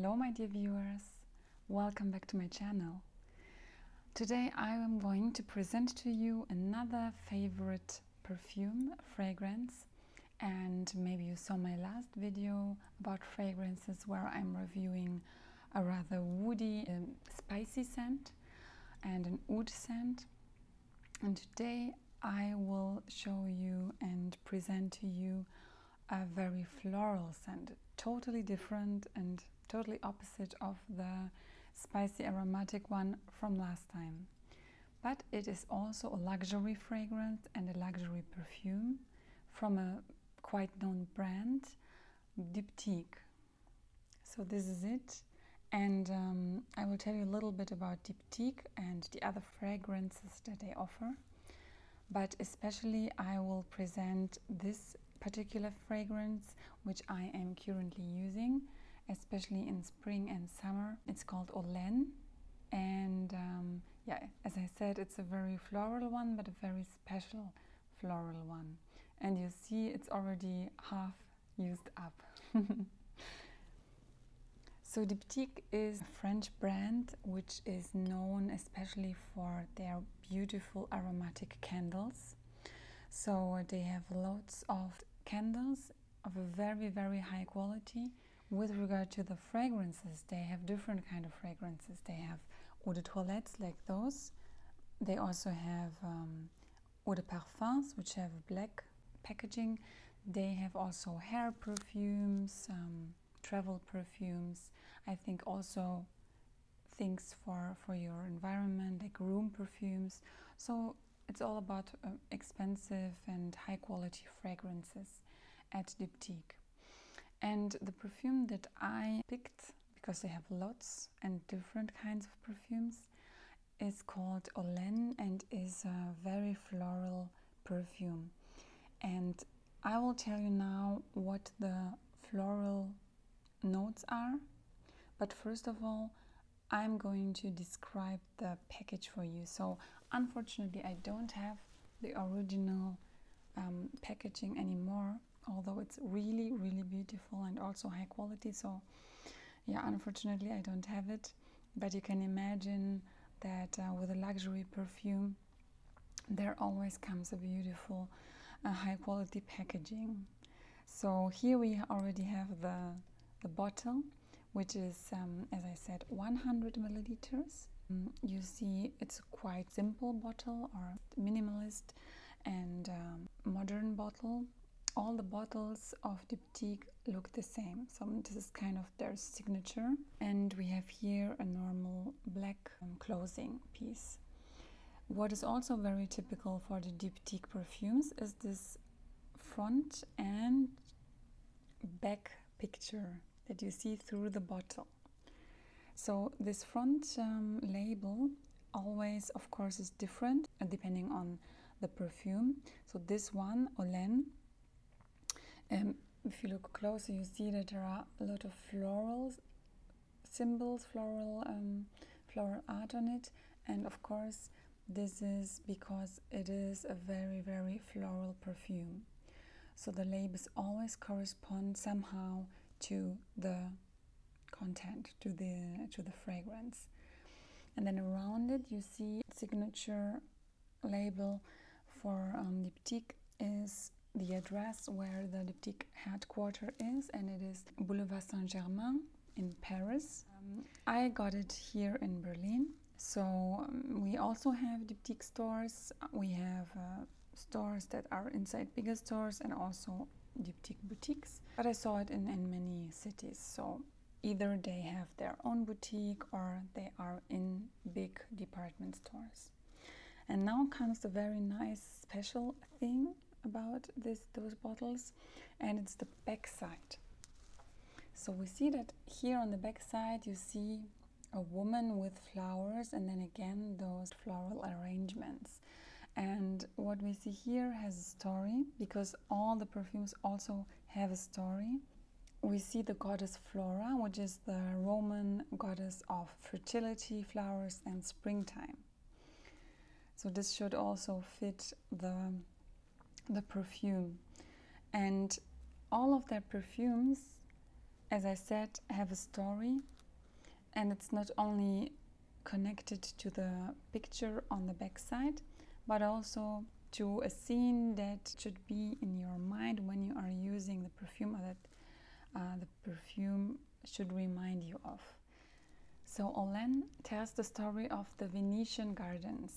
Hello my dear viewers, welcome back to my channel. Today I am going to present to you another favorite perfume fragrance, and maybe you saw my last video about fragrances where I'm reviewing a rather woody, spicy scent and an oud scent. And today I will show you and present to you a very floral scent, totally different and totally opposite of the spicy aromatic one from last time. But it is also a luxury fragrance and a luxury perfume from a quite known brand, Diptyque. So this is it, and I will tell you a little bit about Diptyque and the other fragrances that they offer. But especially I will present this particular fragrance which I am currently using, especially in spring and summer. It's called Olene, and yeah, as I said, it's a very floral one, but a very special floral one. And you see it's already half used up. So Diptyque is a French brand which is known especially for their beautiful aromatic candles. So they have lots of candles of a very high quality. With regard to the fragrances, they have different kind of fragrances. They have eau de toilettes like those. They also have eau de parfums which have black packaging. They have also hair perfumes, travel perfumes. I think also things for your environment, like room perfumes. So it's all about expensive and high quality fragrances at Diptyque. And the perfume that I picked, because they have lots and different kinds of perfumes, is called Olene and is a very floral perfume. And I will tell you now what the floral notes are. But first of all, I'm going to describe the package for you. So unfortunately I don't have the original packaging anymore, although it's really beautiful and also high quality. So yeah, unfortunately I don't have it, but you can imagine that with a luxury perfume there always comes a beautiful high quality packaging. So here we already have the bottle, which is, as I said, 100 milliliters. You see it's a quite simple bottle, or minimalist and modern bottle. All the bottles of Diptyque look the same, so this is kind of their signature. And we have here a normal black closing piece. What is also very typical for the Diptyque perfumes is this front and back picture that you see through the bottle. So this front label always, of course, is different depending on the perfume. So this one, Olene, if you look closer, you see that there are a lot of floral symbols, floral art on it. And of course, this is because it is a very floral perfume. So the labels always correspond somehow to the content, to the fragrance. And then around it you see signature label for Diptyque is the address where the Diptyque headquarters is, and it is Boulevard Saint-Germain in Paris. I got it here in Berlin. So we also have Diptyque stores. We have stores that are inside bigger stores and also Diptyque boutiques, but I saw it in many cities. So either they have their own boutique or they are in big department stores. And now comes the very nice special thing about those bottles, and it's the back side. So we see that here on the back side you see a woman with flowers, and then again those floral arrangements. And what we see here has a story, because all the perfumes also have a story. We see the goddess Flora, which is the Roman goddess of fertility, flowers and springtime. So this should also fit the perfume. And all of their perfumes, as I said, have a story. And it's not only connected to the picture on the back side, but also to a scene that should be in your mind when you are using the perfume, or that the perfume should remind you of. So Olene tells the story of the Venetian gardens.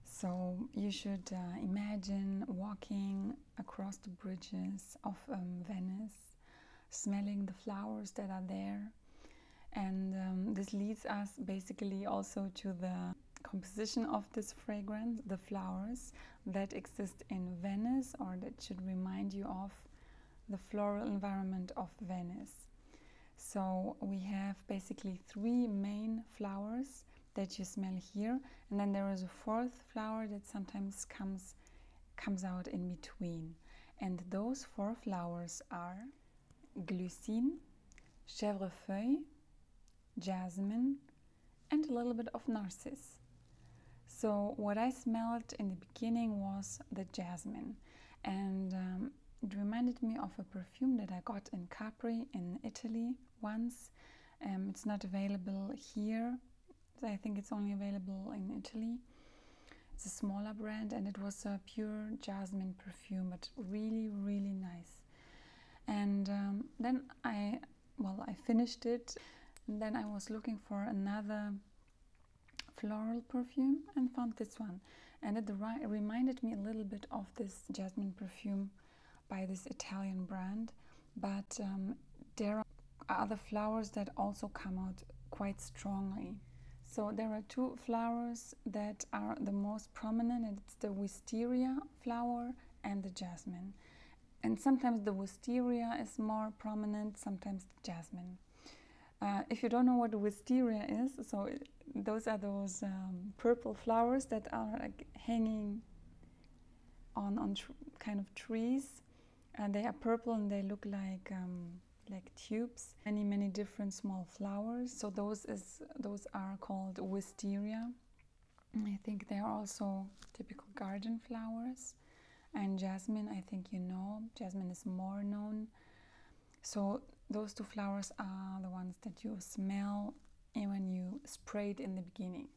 So you should imagine walking across the bridges of Venice, smelling the flowers that are there. And this leads us basically also to the composition of this fragrance, the flowers that exist in Venice, or that should remind you of the floral environment of Venice. So we have basically 3 main flowers that you smell here, and then there is a 4th flower that sometimes comes out in between. And those 4 flowers are glycine, chèvrefeuille, jasmine, and a little bit of narcissus. So what I smelled in the beginning was the jasmine, and it reminded me of a perfume that I got in Capri in Italy once. It's not available here. I think it's only available in Italy. It's a smaller brand, and it was a pure jasmine perfume, but really, really nice. And then I finished it, and then I was looking for another floral perfume and found this one. And it reminded me a little bit of this jasmine perfume by this Italian brand, but there are other flowers that also come out quite strongly. So there are 2 flowers that are the most prominent, and it's the wisteria flower and the jasmine. And sometimes the wisteria is more prominent, sometimes the jasmine. If you don't know what the wisteria is, so those are those purple flowers that are like hanging on kind of trees, and they are purple and they look like tubes. Many different small flowers. So those are called wisteria. I think they are also typical garden flowers. And jasmine, I think you know, jasmine is more known. So those 2 flowers are the ones that you smell when you spray it in the beginning.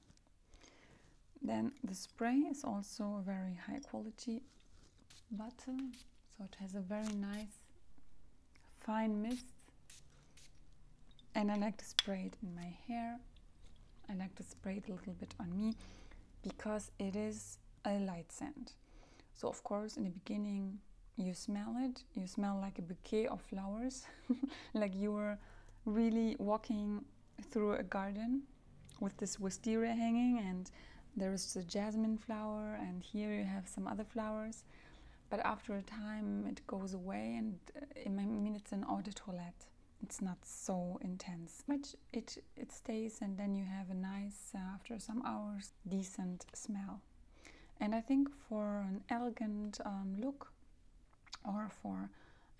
Then the spray is also a very high quality bottle, so it has a very nice fine mist, and I like to spray it in my hair. I like to spray it a little bit on me because it is a light scent. So of course in the beginning you smell it, you smell like a bouquet of flowers, like you were really walking through a garden with this wisteria hanging, and there is the jasmine flower, and here you have some other flowers. But after a time it goes away, and it's an eau de toilette. It's not so intense, but it stays, and then you have a nice, after some hours, decent smell. And I think for an elegant look, or for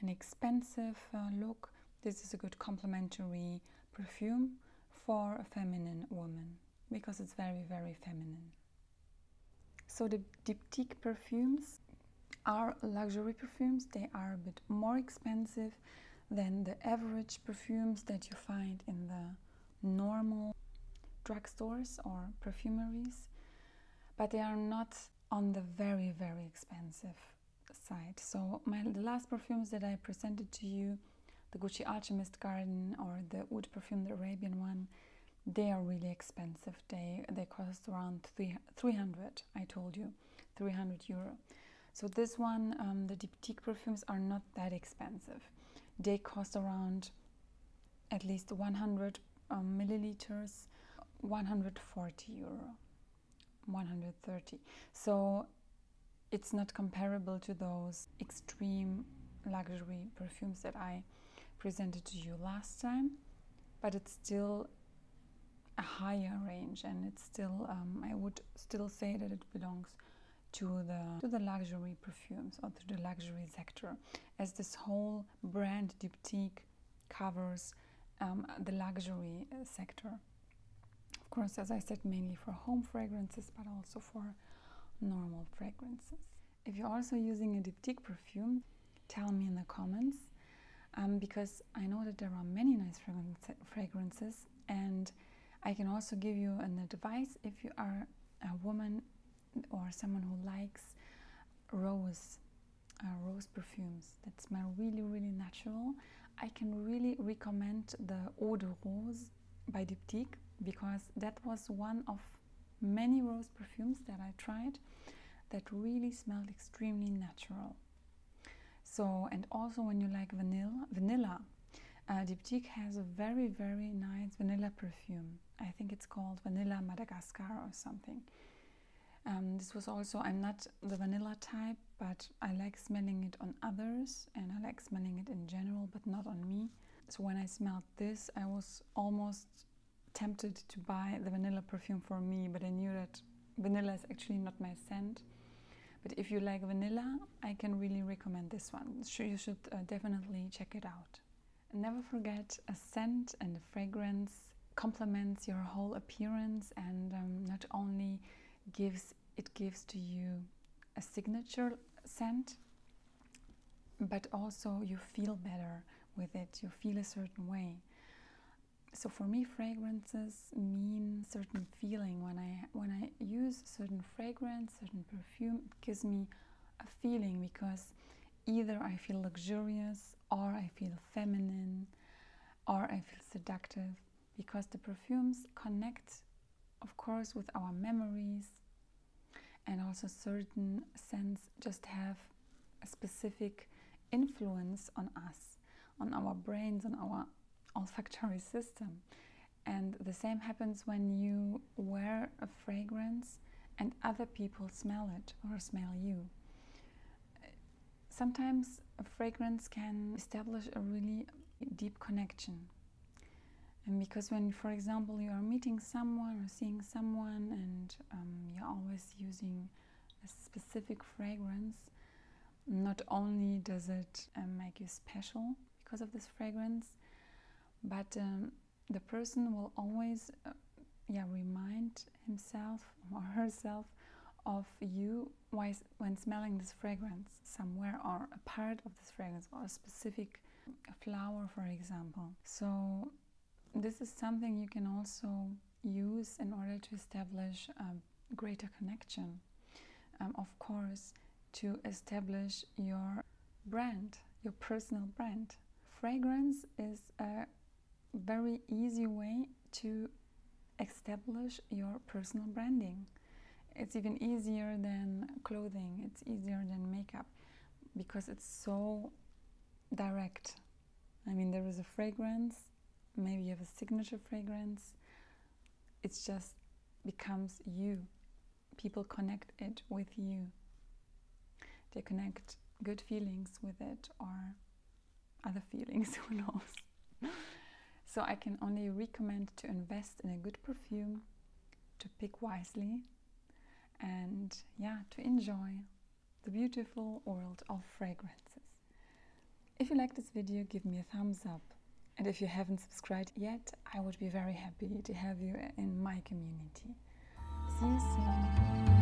an expensive look, this is a good complementary perfume for a feminine woman, because it's very, very feminine. So the Diptyque perfumes are luxury perfumes. They are a bit more expensive than the average perfumes that you find in the normal drugstores or perfumeries, but they are not on the very, very expensive side. So the last perfumes that I presented to you, the Gucci Alchemist Garden or the Oud perfume, the Arabian one, they are really expensive. They cost around 300, I told you, 300 euro. So this one, the Diptyque perfumes are not that expensive. They cost around at least 100 milliliters, 140 euro, 130. So it's not comparable to those extreme luxury perfumes that I presented to you last time, but it's still a higher range, and it's still, I would still say that it belongs to the luxury perfumes, or to the luxury sector, as this whole brand Diptyque covers the luxury sector. Of course, as I said, mainly for home fragrances, but also for normal fragrances. If you're also using a Diptyque perfume, tell me in the comments, because I know that there are many nice fragrances, And I can also give you an advice if you are a woman or someone who likes rose perfumes that smell really, really natural. I can really recommend the Eau de Rose by Diptyque, because that was one of many rose perfumes that I tried that really smelled extremely natural. So, and also when you like vanilla, Diptyque has a very, very nice vanilla perfume. I think it's called Vanilla Madagascar or something. This was also, I'm not the vanilla type, but I like smelling it on others, and I like smelling it in general, but not on me. So when I smelled this, I was almost tempted to buy the vanilla perfume for me, but I knew that vanilla is actually not my scent. But if you like vanilla, I can really recommend this one. So you should definitely check it out. And never forget, a scent and a fragrance complements your whole appearance, and not only gives to you a signature scent, but also you feel better with it. You feel a certain way. So for me, fragrances mean certain feeling. When I use certain fragrance, certain perfume, it gives me a feeling, because either I feel luxurious, or I feel feminine, or I feel seductive, because the perfumes connect, of course, with our memories, and also certain scents just have a specific influence on us, on our brains, on our olfactory system. And the same happens when you wear a fragrance and other people smell it or smell you. Sometimes a fragrance can establish a really deep connection. And because when, for example, you are meeting someone or seeing someone, and you're always using a specific fragrance, not only does it make you special because of this fragrance, but the person will always remind himself or herself of you when smelling this fragrance somewhere, or a part of this fragrance, or a specific flower, for example. So this is something you can also use in order to establish a greater connection. Of course, to establish your brand, your personal brand. Fragrance is a very easy way to establish your personal branding. It's even easier than clothing, it's easier than makeup, because it's so direct. I mean, there is a fragrance, maybe you have a signature fragrance, it just becomes you. People connect it with you. They connect good feelings with it, or other feelings, who knows. So I can only recommend to invest in a good perfume, to pick wisely, and to enjoy the beautiful world of fragrances. If you like this video, give me a thumbs up. And if you haven't subscribed yet, I would be very happy to have you in my community. See you soon.